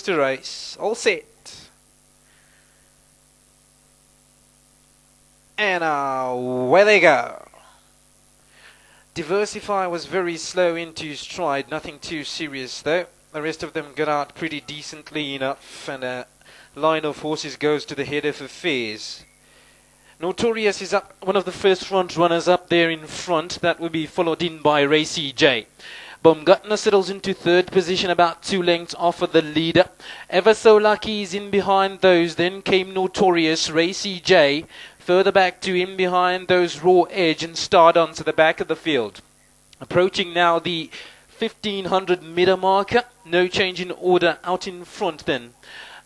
to race. All set. And away they go. Diversify was very slow into stride, nothing too serious though. The rest of them got out pretty decently enough, and a line of horses goes to the head of affairs. Notorious is up, one of the first front runners up there in front. That will be followed in by Racy J. Baumgartner settles into third position, about 2 lengths off of the leader. Ever So Lucky is in behind those. Then came Notorious, Racy J. Further back to in behind those Raw Edge and Stardance to the back of the field. Approaching now the 1500 meter marker. No change in order out in front then.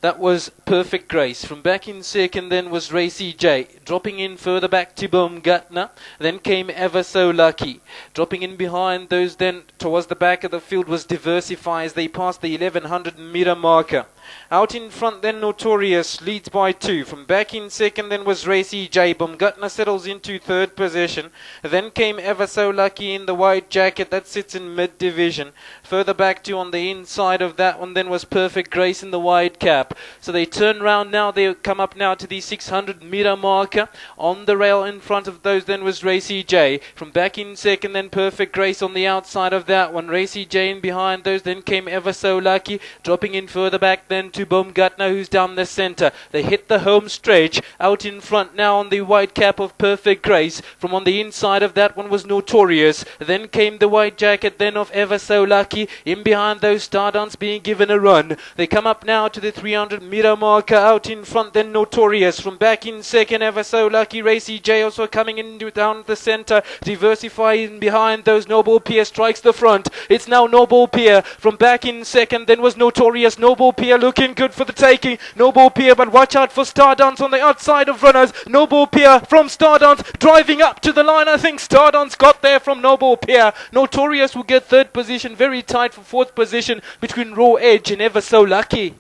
That was Perfect Grace. From back in second then was Racy J. Dropping in further back to Baumgartner. Then came Ever So Lucky. Dropping in behind those then towards the back of the field was Diversify as they passed the 1100 meter marker. Out in front then Notorious leads by 2. From back in second then was Racy J. Baumgartner settles into third position. Then came Ever So Lucky in the white jacket that sits in mid division. Further back to on the inside of that one then was Perfect Grace in the white cap. So they turn round now, they come up now to the 600 meter marker. On the rail in front of those then was Racy J. From back in second then Perfect Grace on the outside of that one. Racy J in behind those, then came Ever So Lucky. Dropping in further back then to Baumgartner, who's down the centre. They hit the home stretch. Out in front now on the white cap of Perfect Grace. From on the inside of that one was Notorious. Then came the white jacket then of Ever So Lucky. In behind those, Stardance being given a run. They come up now to the 300 meter marker. Out in front then Notorious. From back in second Ever So Lucky. Racy J also coming in down the centre. Diversify in behind those. Noble Pierre strikes the front. It's now Noble Pierre. From back in second then was Notorious. Noble Pierre looking good for the taking. Noble Pierre, but watch out for Stardance on the outside of runners. Noble Pierre from Stardance driving up to the line. I think Stardance got there from Noble Pierre. Notorious will get third position. Very tight for fourth position between Raw Edge and Ever So Lucky.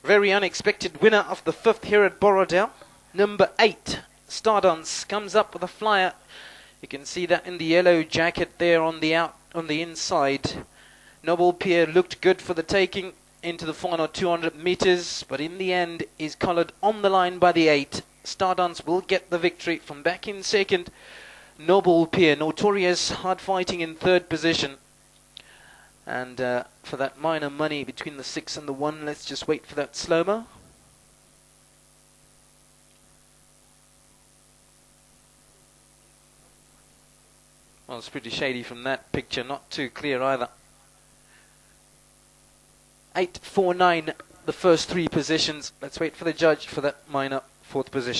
Very unexpected winner of the 5th here at Borrowdale. Number 8, Stardance, comes up with a flyer. You can see that in the yellow jacket there on the inside. Noble Pierre looked good for the taking into the final 200 meters, but in the end is collared on the line by the 8. Stardance will get the victory. From back in second, Noble Pierre. Notorious hard fighting in third position. And for that minor money between the 6 and the 1, let's just wait for that slow-mo. Well, it's pretty shady from that picture, not too clear either. 8, 4, 9, the first 3 positions. Let's wait for the judge for that minor 4th position.